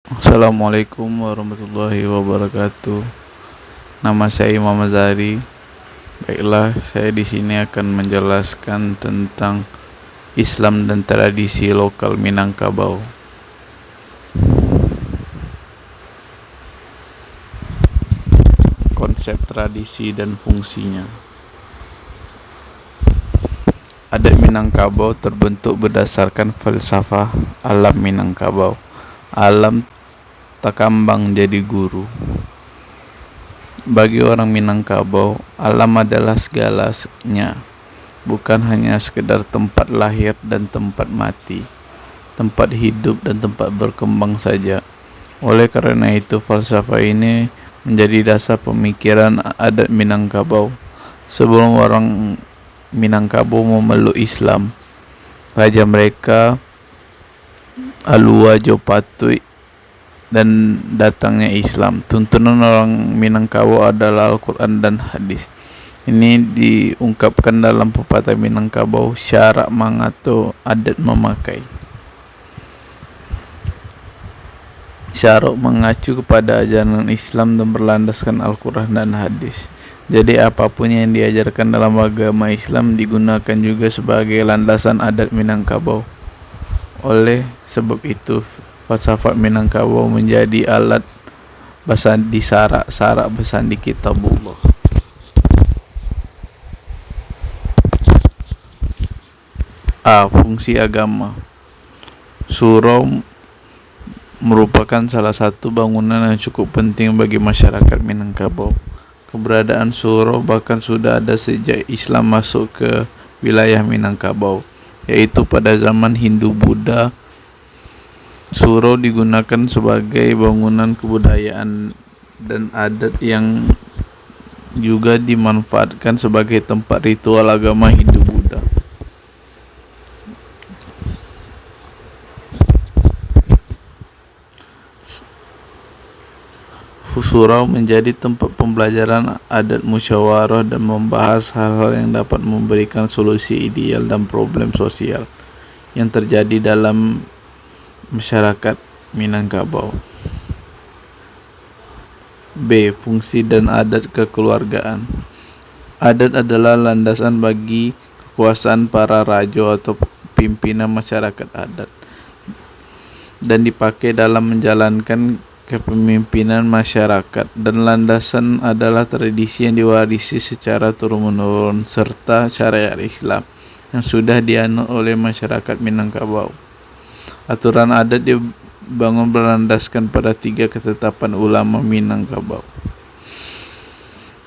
Assalamualaikum warahmatullahi wabarakatuh. Nama saya Imam Azari. Baiklah, saya di sini akan menjelaskan tentang Islam dan tradisi lokal Minangkabau. Konsep tradisi dan fungsinya. Adat Minangkabau terbentuk berdasarkan falsafah alam Minangkabau. Alam takambang jadi guru. Bagi orang Minangkabau, alam adalah segalanya, bukan hanya sekedar tempat lahir dan tempat mati, tempat hidup dan tempat berkembang saja. Oleh karena itu, falsafah ini menjadi dasar pemikiran adat Minangkabau. Sebelum orang Minangkabau memeluk Islam, raja mereka Alua Jopatui dan datangnya Islam. Tuntunan orang Minangkabau adalah Al-Quran dan hadis. Ini diungkapkan dalam pepatah Minangkabau, syarak mangato adat memakai. Syarak mengacu kepada ajaran Islam dan berlandaskan Al-Quran dan hadis. Jadi apapun yang diajarkan dalam agama Islam digunakan juga sebagai landasan adat Minangkabau. Oleh sebab itu, falsafah Minangkabau menjadi alat basandi sarak basandi kitabullah. Fungsi agama. Surau merupakan salah satu bangunan yang cukup penting bagi masyarakat Minangkabau. Keberadaan surau bahkan sudah ada sejak Islam masuk ke wilayah Minangkabau, yaitu pada zaman Hindu-Buddha. Surau digunakan sebagai bangunan kebudayaan dan adat yang juga dimanfaatkan sebagai tempat ritual agama Hindu-Buddha. Surau menjadi tempat pembelajaran adat musyawarah dan membahas hal-hal yang dapat memberikan solusi ideal dan problem sosial yang terjadi dalam masyarakat Minangkabau. B. Fungsi dan adat kekeluargaan. Adat adalah landasan bagi kekuasaan para raja atau pimpinan masyarakat adat dan dipakai dalam menjalankan kepemimpinan masyarakat, dan landasan adalah tradisi yang diwarisi secara turun-menurun serta syariat Islam yang sudah dianut oleh masyarakat Minangkabau. Aturan adat dibangun berlandaskan pada 3 ketetapan ulama Minangkabau.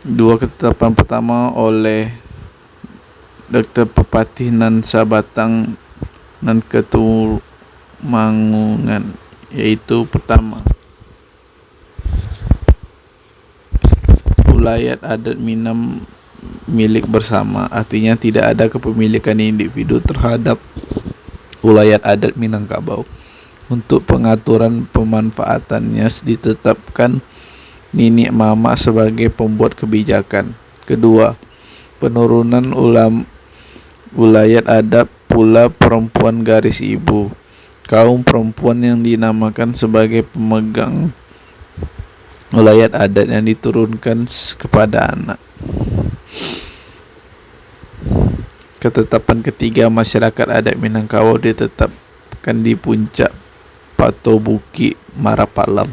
2 ketetapan pertama oleh Dr. Pepatih Nan Sabatang Nan Ketumangungan, yaitu pertama, ulayat adat Minang milik bersama, artinya tidak ada kepemilikan individu terhadap ulayat adat Minangkabau. Untuk pengaturan pemanfaatannya ditetapkan Nini Mama sebagai pembuat kebijakan. Kedua, penurunan ulayat adat pula perempuan garis ibu, kaum perempuan yang dinamakan sebagai pemegang ulayat adat yang diturunkan kepada anak. Ketetapan ketiga, masyarakat adat Minangkabau ditetapkan di puncak Pato Bukit Marapalam.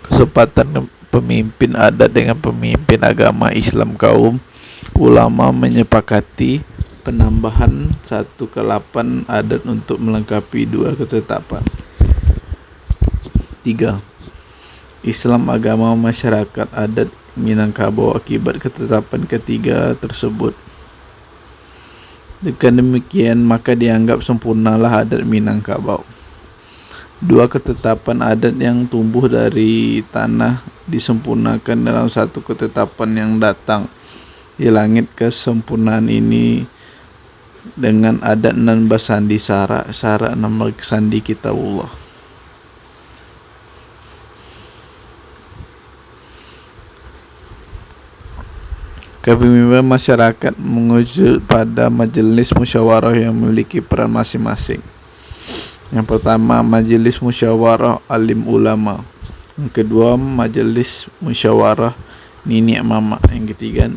Kesempatan pemimpin adat dengan pemimpin agama Islam kaum ulama menyepakati penambahan 1 ke 8 adat untuk melengkapi 2 ketetapan. 3. Islam agama masyarakat adat Minangkabau akibat ketetapan ketiga tersebut. Dengan demikian, maka dianggap sempurnalah adat Minangkabau. 2 ketetapan adat yang tumbuh dari tanah disempurnakan dalam 1 ketetapan yang datang. Di langit kesempurnaan ini dengan adat nan basandi sarak nama sandi kitabullah. Kepemimpinan masyarakat menguji pada majelis musyawarah yang memiliki peran masing-masing. Yang pertama, Majelis Musyawarah Alim Ulama. Yang kedua, Majelis Musyawarah Nini Mama. Yang ketiga,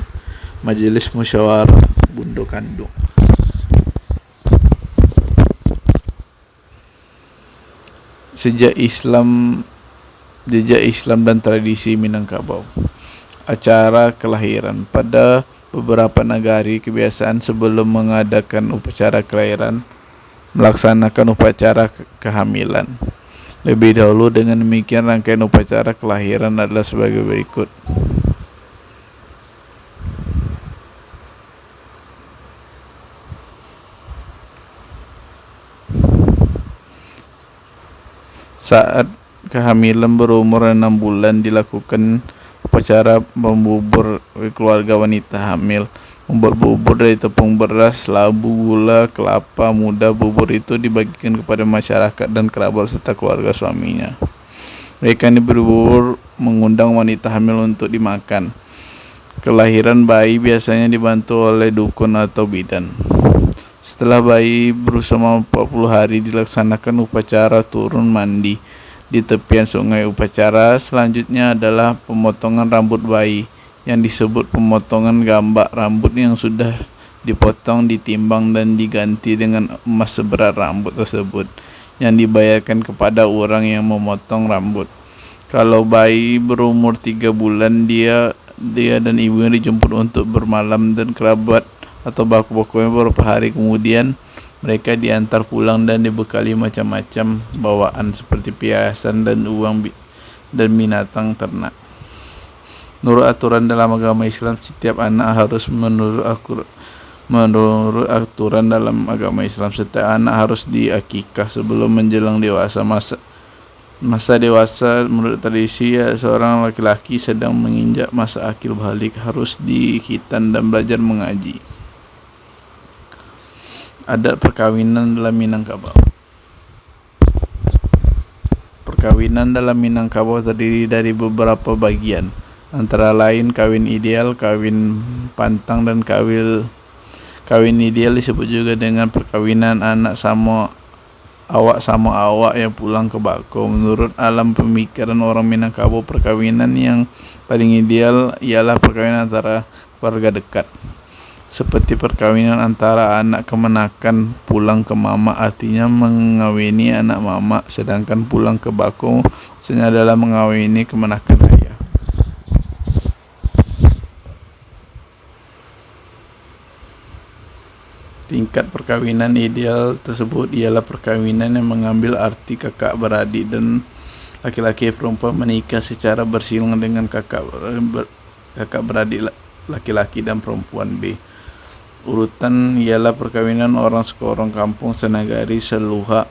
Majelis Musyawarah Bundo Kandung. Jejak Islam dan tradisi Minangkabau. Acara kelahiran. Pada beberapa negara, kebiasaan sebelum mengadakan upacara kelahiran melaksanakan upacara kehamilan lebih dahulu. Dengan demikian, rangkaian upacara kelahiran adalah sebagai berikut. Saat kehamilan berumur 6 bulan, dilakukan upacara membubur keluarga wanita hamil. Membuat bubur dari tepung beras, labu, gula, kelapa muda. Bubur itu dibagikan kepada masyarakat dan kerabat serta keluarga suaminya. Mereka yang diberi bubur mengundang wanita hamil untuk dimakan. Kelahiran bayi biasanya dibantu oleh dukun atau bidan. Setelah bayi berusia 40 hari, dilaksanakan upacara turun mandi di tepian sungai. Upacara selanjutnya adalah pemotongan rambut bayi, yang disebut pemotongan gambak. Rambut yang sudah dipotong ditimbang dan diganti dengan emas seberat rambut tersebut, yang dibayarkan kepada orang yang memotong rambut. Kalau bayi berumur 3 bulan, dia dan ibunya dijemput untuk bermalam, dan kerabat atau baku-bakunya beberapa hari kemudian mereka diantar pulang dan dibekali macam-macam bawaan seperti perhiasan dan uang dan binatang ternak. Menurut aturan dalam agama Islam, setiap anak harus menurut aturan dalam agama Islam, setiap anak harus diakikah sebelum menjelang dewasa. Masa dewasa menurut tradisi, seorang laki-laki sedang menginjak masa akil balik harus dikhitan dan belajar mengaji. Adat perkawinan dalam Minangkabau. Perkawinan dalam Minangkabau terdiri dari beberapa bagian, antara lain kawin ideal, kawin pantang, dan kawin ideal disebut juga dengan perkawinan anak sama awak yang pulang ke bako. Menurut alam pemikiran orang Minangkabau, perkawinan yang paling ideal ialah perkawinan antara keluarga dekat, seperti perkawinan antara anak kemenakan pulang ke mama, artinya mengawini anak mama, sedangkan pulang ke bako maksudnya adalah mengawini kemenakan ayah. Tingkat perkawinan ideal tersebut ialah perkawinan yang mengambil arti kakak beradik, dan laki-laki dan perempuan menikah secara bersilang dengan kakak beradik laki-laki dan perempuan. B. Urutan ialah perkawinan orang seorang kampung, senagari, seluha,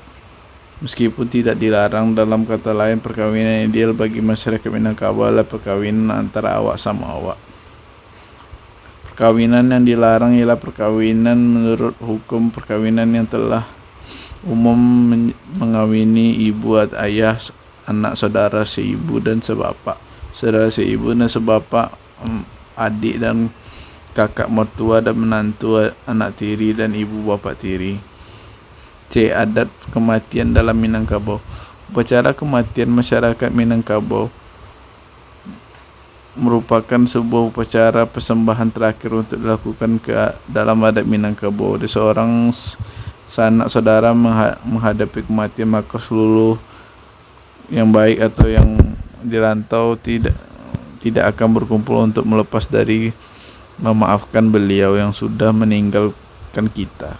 meskipun tidak dilarang. Dalam kata lain, perkawinan ideal bagi masyarakat Minangkabau adalah perkawinan antara awak sama awak. Perkawinan yang dilarang ialah perkawinan menurut hukum perkawinan yang telah umum mengawini ibu atau ayah, anak saudara seibu dan sebapak, saudara seibu dan sebapak, adik dan kakak mertua dan menantu, anak tiri dan ibu bapa tiri. C. Adat kematian dalam Minangkabau. Upacara kematian masyarakat Minangkabau merupakan sebuah upacara persembahan terakhir untuk dilakukan dalam adat Minangkabau. Seorang sanak saudara menghadapi kematian, maka seluruh yang baik atau yang dirantau tidak akan berkumpul untuk melepas dari memaafkan beliau yang sudah meninggalkan kita.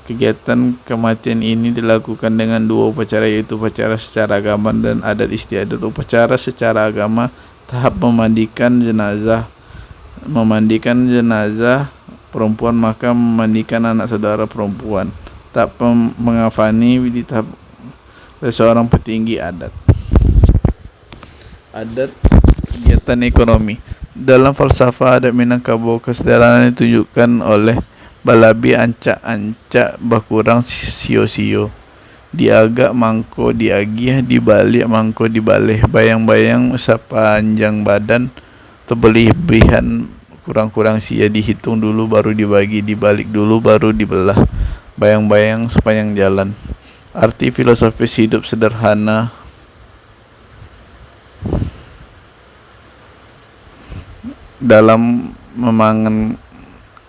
Kegiatan kematian ini dilakukan dengan 2 upacara, yaitu upacara secara agama dan adat istiadat. Upacara secara agama tahap memandikan jenazah perempuan, maka memandikan anak saudara perempuan. Tahap mengafani di tahap seorang petinggi adat. Adat kegiatan ekonomi. Dalam falsafah adat Minangkabau, kesederhanaan ditunjukkan oleh balabi ancak-ancak bakurang sio-sio, diagak mangko diagih, dibalik mangko dibalih, bayang-bayang sepanjang badan, terberlebihan kurang-kurang sia, dihitung dulu baru dibagi, dibalik dulu baru dibelah, bayang-bayang sepanjang jalan. Arti filosofis hidup sederhana dalam memangan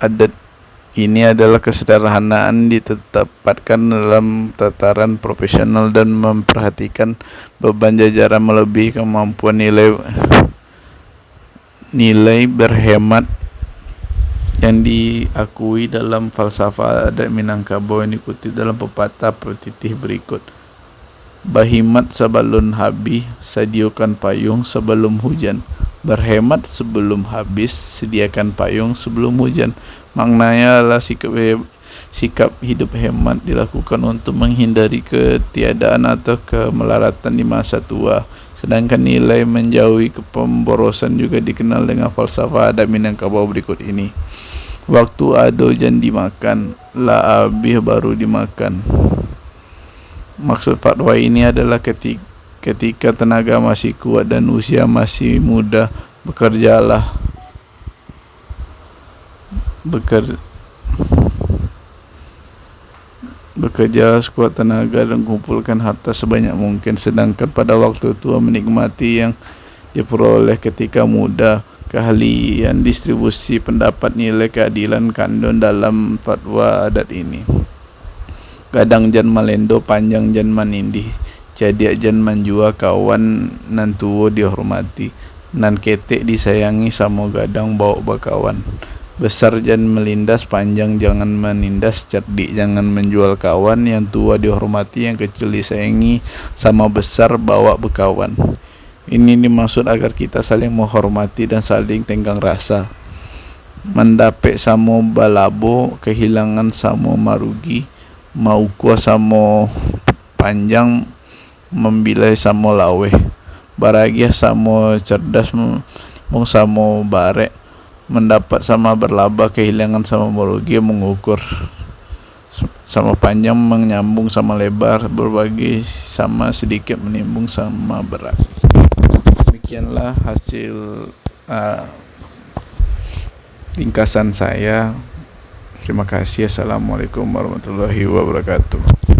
adat ini adalah kesederhanaan ditetapkan dalam tataran profesional dan memperhatikan beban jajaran melebihi kemampuan nilai berhemat yang diakui dalam falsafah adat Minangkabau yang dikutip dalam pepatah petitih berikut. Berhemat sebelum habis, sediakan payung sebelum hujan. Berhemat sebelum habis, sediakan payung sebelum hujan. Maknanya adalah sikap hidup hemat dilakukan untuk menghindari ketiadaan atau kemelaratan di masa tua. Sedangkan nilai menjauhi kepemborosan juga dikenal dengan falsafah adat Minangkabau berikut ini. Waktu ado jan dimakan, lah habis baru dimakan. Maksud fatwa ini adalah ketika tenaga masih kuat dan usia masih muda, bekerja sekuat tenaga dan kumpulkan harta sebanyak mungkin, sedangkan pada waktu tua menikmati yang diperoleh ketika muda. Keahlian distribusi pendapat nilai keadilan kandung dalam fatwa adat ini. Gadang jan malendo, panjang jan manindih, jadiak jan manjua, kawan nan tuwo dihormati, nan ketek disayangi, samo gadang bawa bakawan. Besar jan melindas, panjang jangan menindas, cerdik jangan menjual kawan, yang tua dihormati, yang kecil disayangi, sama besar bawa bekawan. Ini dimaksud agar kita saling menghormati dan saling tenggang rasa. Mendapek samo balabo, kehilangan samo marugi, mau kuah samo panjang, membilai samo laweh, baragia samo cerdas, mung samo barek, mendapat sama berlaba, kehilangan sama merugi, mengukur sama panjang, menyambung sama lebar, berbagi sama sedikit, menimbung sama berat. Demikianlah hasil ringkasan saya. Terima kasih. Assalamualaikum warahmatullahi wabarakatuh.